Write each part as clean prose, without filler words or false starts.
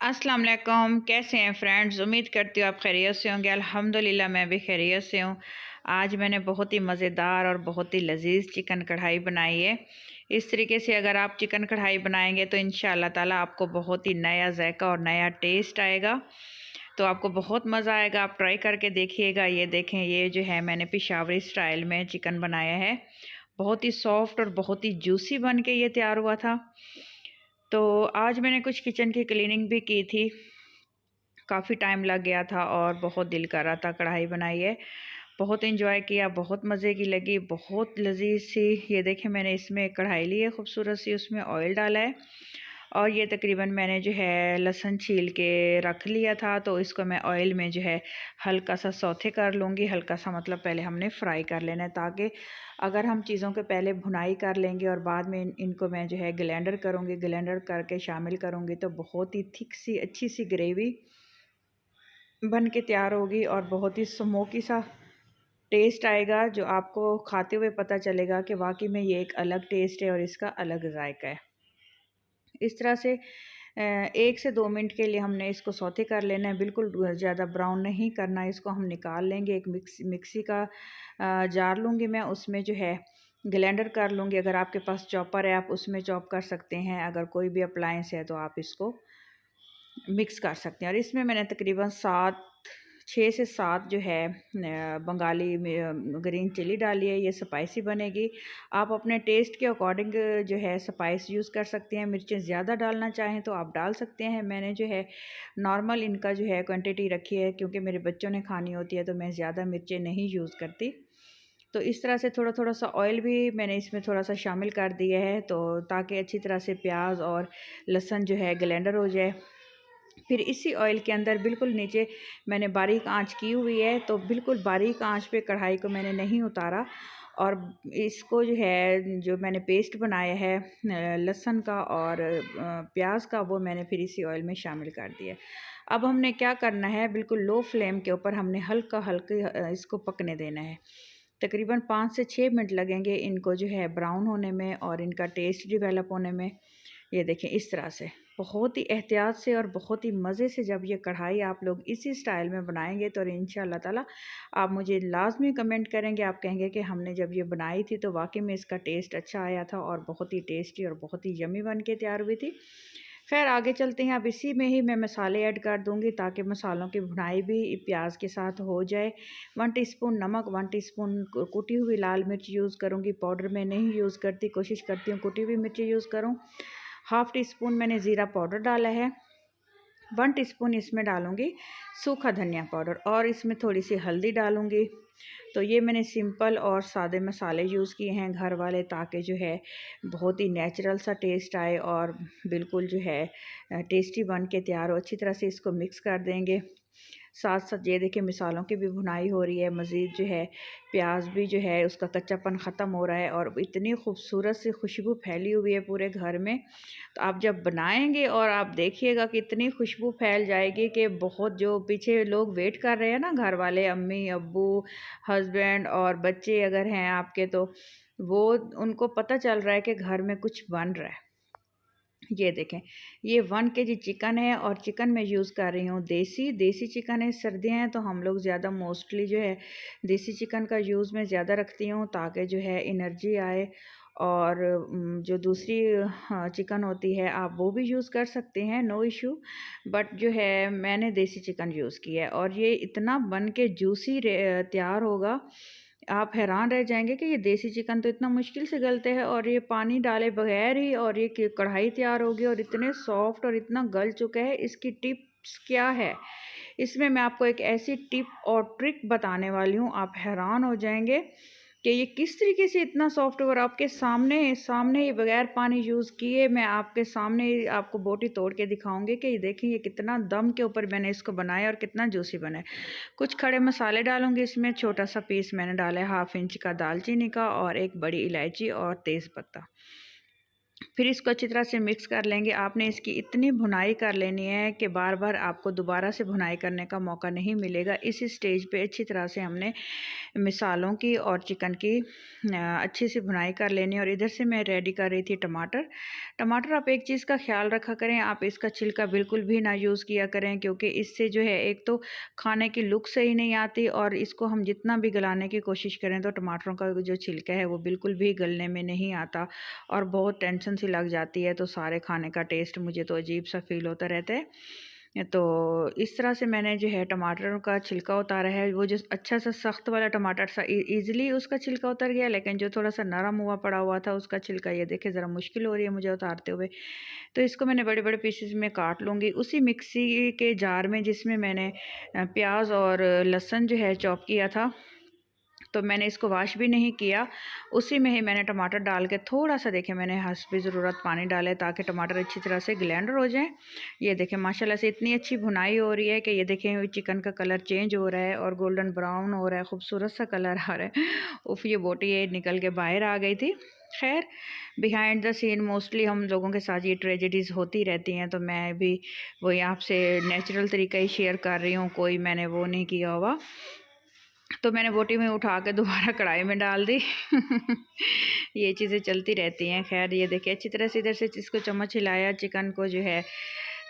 अस्सलाम वालेकुम। कैसे हैं फ्रेंड्स? उम्मीद करती हूँ आप खैरियत से होंगे। अल्हम्दुलिल्लाह मैं भी खैरियत से हूँ। आज मैंने बहुत ही मज़ेदार और बहुत ही लजीज चिकन कढ़ाई बनाई है। इस तरीके से अगर आप चिकन कढ़ाई बनाएंगे तो इंशाअल्लाह ताला आपको बहुत ही नया जायका और नया टेस्ट आएगा। तो आपको बहुत मज़ा आएगा। आप ट्राई करके देखिएगा। ये देखें, ये जो है मैंने पेशावरी स्टाइल में चिकन बनाया है। बहुत ही सॉफ्ट और बहुत ही जूसी बन के ये तैयार हुआ था। तो आज मैंने कुछ किचन की क्लीनिंग भी की थी। काफ़ी टाइम लग गया था और बहुत दिल कर रहा था। कढ़ाई बनाई है, बहुत एंजॉय किया, बहुत मज़े की लगी, बहुत लजीज सी। ये देखें, मैंने इसमें एक कढ़ाई ली है खूबसूरत सी, उसमें ऑयल डाला है और ये तकरीबन मैंने जो है लहसुन छील के रख लिया था। तो इसको मैं ऑयल में जो है हल्का सा सौथे कर लूँगी। हल्का सा मतलब पहले हमने फ्राई कर लेना है, ताकि अगर हम चीज़ों के पहले भुनाई कर लेंगे और बाद में इनको मैं जो है ग्लेंडर करूँगी, ग्लेंडर करके शामिल करूँगी तो बहुत ही थिक सी अच्छी सी ग्रेवी बन के तैयार होगी और बहुत ही स्मोकी सा टेस्ट आएगा, जो आपको खाते हुए पता चलेगा कि वाकई में ये एक अलग टेस्ट है और इसका अलग जायका है। इस तरह से 1 से 2 मिनट के लिए हमने इसको सौते कर लेना है। बिल्कुल ज़्यादा ब्राउन नहीं करना है। इसको हम निकाल लेंगे। एक मिक्सी का जार लूँगी मैं, उसमें जो है ग्राइंडर कर लूँगी। अगर आपके पास चॉपर है आप उसमें चॉप कर सकते हैं। अगर कोई भी अप्लायंस है तो आप इसको मिक्स कर सकते हैं। और इसमें मैंने तकरीबन 6 से 7 जो है बंगाली ग्रीन चिली डाली है। ये स्पाइसी बनेगी। आप अपने टेस्ट के अकॉर्डिंग जो है स्पाइस यूज़ कर सकते हैं। मिर्चें ज़्यादा डालना चाहें तो आप डाल सकते हैं। मैंने जो है नॉर्मल इनका जो है क्वांटिटी रखी है, क्योंकि मेरे बच्चों ने खानी होती है तो मैं ज़्यादा मिर्चें नहीं यूज़ करती। तो इस तरह से थोड़ा थोड़ा सा ऑयल भी मैंने इसमें थोड़ा सा शामिल कर दिया है, तो ताकि अच्छी तरह से प्याज और लहसुन जो है ग्लेंडर हो जाए। फिर इसी ऑयल के अंदर बिल्कुल नीचे मैंने बारीक आंच की हुई है, तो बिल्कुल बारीक आंच पे कढ़ाई को मैंने नहीं उतारा। और इसको जो है, जो मैंने पेस्ट बनाया है लहसुन का और प्याज का, वो मैंने फिर इसी ऑयल में शामिल कर दिया। अब हमने क्या करना है, बिल्कुल लो फ्लेम के ऊपर हमने हल्का हल्का इसको पकने देना है। तकरीबन 5 से 6 मिनट लगेंगे इनको जो है ब्राउन होने में और इनका टेस्ट डेवलप होने में। ये देखें, इस तरह से बहुत ही एहतियात से और बहुत ही मज़े से जब ये कढ़ाई आप लोग इसी स्टाइल में बनाएंगे तो इंशाअल्लाह ताला आप मुझे लाजमी कमेंट करेंगे। आप कहेंगे कि हमने जब ये बनाई थी तो वाकई में इसका टेस्ट अच्छा आया था और बहुत ही टेस्टी और बहुत ही यमी बन के तैयार हुई थी। खैर आगे चलते हैं। अब इसी में ही मैं मसाले ऐड कर दूंगी, ताकि मसालों की भुनाई भी प्याज के साथ हो जाए। 1 टीस्पून नमक, 1 टीस्पून कुटी हुई लाल मिर्च यूज़ करूंगी। पाउडर में नहीं यूज़ करती, कोशिश करती हूँ कुटी हुई मिर्ची यूज़ करूँ। हाफ़ टी स्पून मैंने ज़ीरा पाउडर डाला है। 1 टीस्पून इसमें डालूँगी सूखा धनिया पाउडर और इसमें थोड़ी सी हल्दी डालूँगी। तो ये मैंने सिंपल और सादे मसाले यूज़ किए हैं घर वाले, ताकि जो है बहुत ही नेचुरल सा टेस्ट आए और बिल्कुल जो है टेस्टी बन के तैयार हो। अच्छी तरह से इसको मिक्स कर देंगे। साथ साथ ये देखिए मसालों की भी भुनाई हो रही है। मज़ीद जो है प्याज भी जो है उसका कच्चापन ख़त्म हो रहा है और इतनी खूबसूरत सी खुशबू फैली हुई है पूरे घर में। तो आप जब बनाएंगे और आप देखिएगा कि इतनी खुशबू फैल जाएगी कि बहुत, जो पीछे लोग वेट कर रहे हैं ना, घर वाले, अम्मी अब्बू, हस्बैंड और बच्चे अगर हैं आपके, तो वो उनको पता चल रहा है कि घर में कुछ बन रहा है। ये देखें, ये 1 केजी चिकन है और चिकन मैं यूज़ कर रही हूँ देसी चिकन है। सर्दियाँ हैं तो हम लोग ज़्यादा मोस्टली जो है देसी चिकन का यूज़ मैं ज़्यादा रखती हूँ, ताकि जो है एनर्जी आए। और जो दूसरी चिकन होती है आप वो भी यूज़ कर सकते हैं, नो इशू। बट जो है मैंने देसी चिकन यूज़ किया है और ये इतना बन के जूसी तैयार होगा, आप हैरान रह जाएंगे कि ये देसी चिकन तो इतना मुश्किल से गलते हैं और ये पानी डाले बगैर ही और ये कढ़ाई तैयार होगी और इतने सॉफ्ट और इतना गल चुका है। इसकी टिप्स क्या है, इसमें मैं आपको एक ऐसी टिप और ट्रिक बताने वाली हूँ, आप हैरान हो जाएंगे कि ये किस तरीके से इतना सॉफ्ट। और आपके सामने सामने ही बगैर पानी यूज़ किए मैं आपके सामने ही आपको बोटी तोड़ के दिखाऊंगी कि ये देखिए ये कितना दम के ऊपर मैंने इसको बनाया और कितना जूसी बना है। कुछ खड़े मसाले डालूंगी इसमें। छोटा सा पीस मैंने डाला है 1/2 इंच का दालचीनी का और 1 बड़ी इलायची और तेज़पत्ता। फिर इसको अच्छी तरह से मिक्स कर लेंगे। आपने इसकी इतनी भुनाई कर लेनी है कि बार बार आपको दोबारा से भुनाई करने का मौका नहीं मिलेगा। इस स्टेज पे अच्छी तरह से हमने मिसालों की और चिकन की अच्छी सी भुनाई कर लेनी है। और इधर से मैं रेडी कर रही थी टमाटर। टमाटर आप एक चीज़ का ख्याल रखा करें, आप इसका छिलका बिल्कुल भी ना यूज़ किया करें, क्योंकि इससे जो है एक तो खाने की लुक सही नहीं आती, और इसको हम जितना भी गलाने की कोशिश करें तो टमाटरों का जो छिलका है वो बिल्कुल भी गलने में नहीं आता और बहुत टेंशन सी लग जाती है। तो सारे खाने का टेस्ट मुझे तो अजीब सा फील होता रहता है। तो इस तरह से मैंने जो है टमाटरों का छिलका उतारा है। वो जो अच्छा सा सख्त वाला टमाटर सा ईज़िली उसका छिलका उतर गया, लेकिन जो थोड़ा सा नरम हुआ पड़ा हुआ था उसका छिलका ये देखिए ज़रा मुश्किल हो रही है मुझे उतारते हुए। तो इसको मैंने बड़े-बड़े पीसेस में काट लूँगी। उसी मिक्सी के जार में जिसमें मैंने प्याज और लहसुन जो है चॉप किया था, तो मैंने इसको वॉश भी नहीं किया, उसी में ही मैंने टमाटर डाल के थोड़ा-सा देखिए मैंने हस्बे ज़रूरत पानी डाला है ताकि टमाटर अच्छी तरह से ग्लैंडर हो जाएँ। ये देखें माशाल्लाह से इतनी अच्छी भुनाई हो रही है कि ये देखें चिकन का कलर चेंज हो रहा है और गोल्डन ब्राउन हो रहा है, खूबसूरत सा कलर आ रहा है। उफ़! ये बोटी ये निकल के बाहर आ गई थी। ख़ैर बिहाइंड द सीन मोस्टली हम लोगों के साथ ये ट्रेजेडीज़ होती रहती हैं, तो मैं भी वही आपसे नेचुरल तरीका ही शेयर कर रही हूँ, कोई मैंने वो नहीं किया हुआ। तो मैंने बोटी में उठा के दोबारा कढ़ाई में डाल दी। ये चीज़ें चलती रहती हैं। ख़ैर ये देखिए अच्छी तरह से इधर से इसको चम्मच हिलाया, चिकन को जो है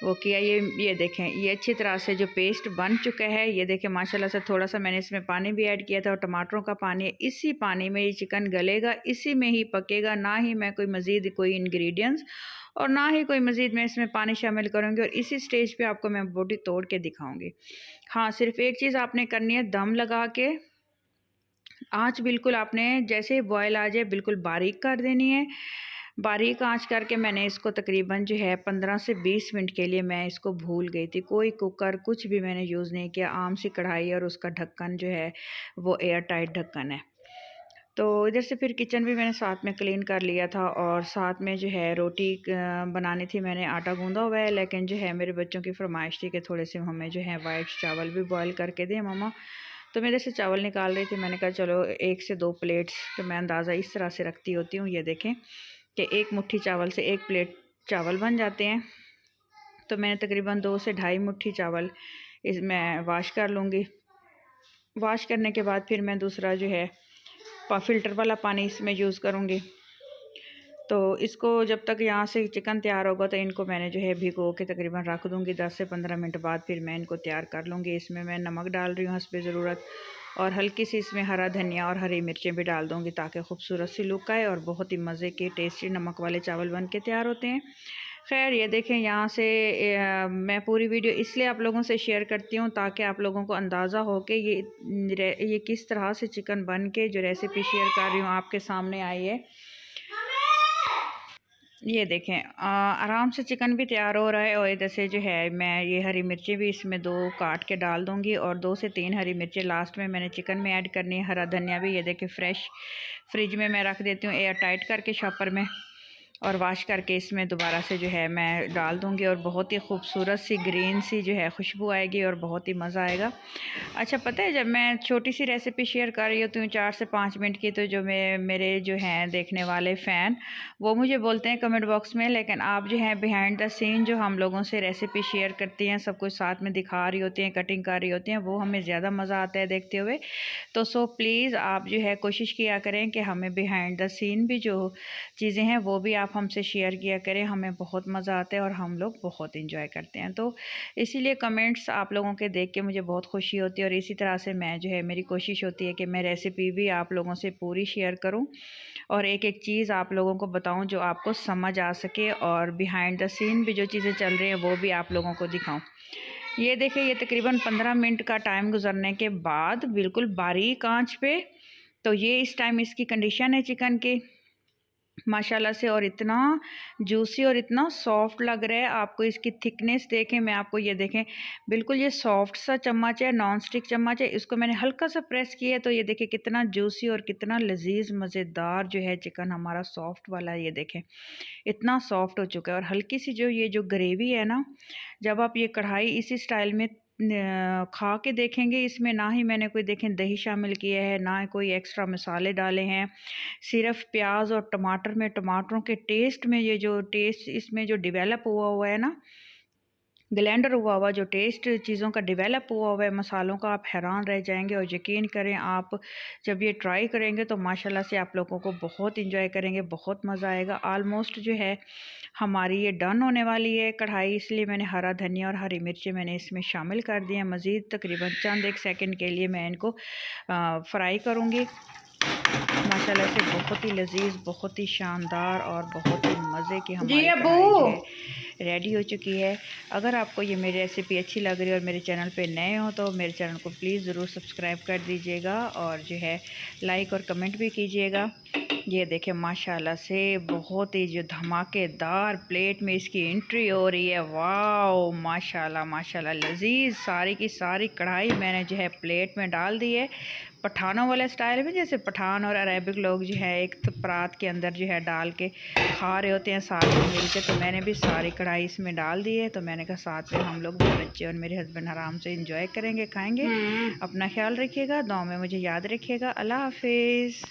वो किया। ये देखें ये अच्छी तरह से जो पेस्ट बन चुका है। ये देखें माशाल्लाह से थोड़ा-सा मैंने इसमें पानी भी ऐड किया था और टमाटरों का पानी है। इसी पानी में ये चिकन गलेगा, इसी में ही पकेगा, ना ही मैं कोई मज़ीद कोई इंग्रीडिएंट्स और ना ही कोई मज़ीद मैं इसमें पानी शामिल करूँगी। और इसी स्टेज पे आपको मैं बोटी तोड़ के दिखाऊँगी। हाँ, सिर्फ़ एक चीज़ आपने करनी है, दम लगा के आँच बिल्कुल आपने जैसे ही बॉयल आ जाए बिल्कुल बारीक कर देनी है। बारीक आँच करके मैंने इसको तकरीबन जो है 15 से 20 मिनट के लिए मैं इसको भूल गई थी। कोई कुकर कुछ भी मैंने यूज़ नहीं किया, आम सी कढ़ाई और उसका ढक्कन जो है वो एयर टाइट ढक्कन है। तो इधर से फिर किचन भी मैंने साथ में क्लीन कर लिया था और साथ में जो है रोटी बनानी थी। मैंने आटा गूँधा हुआ है, लेकिन जो है मेरे बच्चों की फ़रमाइश थी कि थोड़े से हमें जो है वाइट चावल भी बॉयल करके दें मम्मा। तो मैं इधर से चावल निकाल रही थी। मैंने कहा चलो 1 से 2 प्लेट्स, तो मैं अंदाज़ा इस तरह से रखती होती हूँ। ये देखें कि 1 मुट्ठी चावल से 1 प्लेट चावल बन जाते हैं। तो मैंने तकरीबन 2 से ढाई मुट्ठी चावल इसमें वॉश कर लूँगी। वॉश करने के बाद फिर मैं दूसरा जो है फ़िल्टर वाला पानी इसमें यूज़ करूँगी। तो इसको जब तक यहाँ से चिकन तैयार होगा तो इनको मैंने जो है भिगो के तकरीबन रख दूँगी। 10 से 15 मिनट बाद फिर मैं इनको तैयार कर लूँगी। इसमें मैं नमक डाल रही हूँ हस्बे ज़रूरत, और हल्की सी इसमें हरा धनिया और हरी मिर्चें भी डाल दूँगी ताकि खूबसूरत सी लुक आए और बहुत ही मज़े के टेस्टी नमक वाले चावल बन के तैयार होते हैं। ख़ैर ये देखें यहाँ से मैं पूरी वीडियो इसलिए आप लोगों से शेयर करती हूँ ताकि आप लोगों को अंदाज़ा हो कि ये किस तरह से चिकन बन के जो रेसिपी शेयर कर रही हूँ आपके सामने आई है। ये देखें आराम से चिकन भी तैयार हो रहा है और इधर से जो है मैं ये हरी मिर्चें भी इसमें 2 काट के डाल दूँगी और 2 से 3 हरी मिर्चें लास्ट में मैंने चिकन में ऐड करनी है। हरा धनिया भी ये देखें फ्रेश फ्रिज में मैं रख देती हूँ एयर टाइट करके शॉपर में, और वॉश करके इसमें दोबारा से जो है मैं डाल दूँगी और बहुत ही खूबसूरत सी ग्रीन सी जो है खुशबू आएगी और बहुत ही मज़ा आएगा। अच्छा पता है जब मैं छोटी सी रेसिपी शेयर कर रही होती हूँ 4 से 5 मिनट की, तो जो मेरे जो हैं देखने वाले फ़ैन वो मुझे बोलते हैं कमेंट बॉक्स में, लेकिन आप जो हैं बिहाइंड द सीन जो हम लोगों से रेसिपी शेयर करती हैं, सब कुछ साथ में दिखा रही होती हैं, कटिंग कर रही होती हैं, वो हमें ज़्यादा मज़ा आता है देखते हुए। तो सो प्लीज़ आप जो है कोशिश किया करें कि हमें बिहाइंड द सीन भी जो चीज़ें हैं वो भी आप हमसे शेयर किया करें। हमें बहुत मज़ा आता है और हम लोग बहुत इंजॉय करते हैं। तो इसीलिए कमेंट्स आप लोगों के देख के मुझे बहुत खुशी होती है और इसी तरह से मैं जो है मेरी कोशिश होती है कि मैं रेसिपी भी आप लोगों से पूरी शेयर करूं और एक एक चीज़ आप लोगों को बताऊं जो आपको समझ आ सके, और बिहाइंड द सीन भी जो चीज़ें चल रही हैं वो भी आप लोगों को दिखाऊं। ये देखिए ये तकरीबन 15 मिनट का टाइम गुजरने के बाद बिल्कुल बारीक आंच पे, तो ये इस टाइम इसकी कंडीशन है चिकन की माशाल्लाह से, और इतना जूसी और इतना सॉफ्ट लग रहा है। आपको इसकी थिकनेस देखें, मैं आपको ये देखें बिल्कुल ये सॉफ्ट सा चम्मच है, नॉन स्टिक चम्मच है, इसको मैंने हल्का सा प्रेस किया है तो ये देखें कितना जूसी और कितना लजीज मज़ेदार जो है चिकन हमारा सॉफ्ट वाला है। ये देखें इतना सॉफ्ट हो चुका है और हल्की सी जो ये जो ग्रेवी है ना, जब आप ये कढ़ाई इसी स्टाइल में खा के देखेंगे। इसमें ना ही मैंने कोई देखें दही शामिल किया है, ना कोई एक्स्ट्रा मसाले डाले हैं। सिर्फ प्याज और टमाटर में, टमाटरों के टेस्ट में, ये जो टेस्ट इसमें जो डेवलप हुआ है ना, ब्लेंडर हुआ हुआ जो टेस्ट चीज़ों का डेवलप हुआ है मसालों का, आप हैरान रह जाएंगे। और यकीन करें, आप जब ये ट्राई करेंगे तो माशाल्लाह से आप लोगों को बहुत इंजॉय करेंगे, बहुत मज़ा आएगा। आलमोस्ट जो है हमारी ये डन होने वाली है कढ़ाई, इसलिए मैंने हरा धनिया और हरी मिर्ची मैंने इसमें शामिल कर दिए हैं। मज़ीद तकरीबन चंद एक सेकंड के लिए मैं इनको फ्राई करूँगी। माशाल्लाह से बहुत ही लजीज, बहुत ही शानदार और बहुत ही मज़े की हमारी कढ़ाई है रेडी हो चुकी है। अगर आपको ये मेरी रेसिपी अच्छी लग रही है और मेरे चैनल पे नए हो तो मेरे चैनल को प्लीज़ ज़रूर सब्सक्राइब कर दीजिएगा और जो है लाइक और कमेंट भी कीजिएगा। ये देखें माशाल्लाह से बहुत ही जो धमाकेदार प्लेट में इसकी एंट्री हो रही है। वाओ माशाल्लाह माशाल्लाह, लजीज सारी की सारी कढ़ाई मैंने जो है प्लेट में डाल दी है, पठानों वाले स्टाइल में। जैसे पठान और अरेबिक लोग जो है एक तो परात के अंदर जो है डाल के खा रहे होते हैं साथ में मिल के, तो मैंने भी सारी कढ़ाई इसमें डाल दी है। तो मैंने कहा साथ में हम लोग, मेरे बच्चे और मेरे हस्बैंड आराम से इंजॉय करेंगे, खाएंगे। अपना ख्याल रखिएगा, दुआ में मुझे याद रखिएगा। अल्लाह हाफिज़।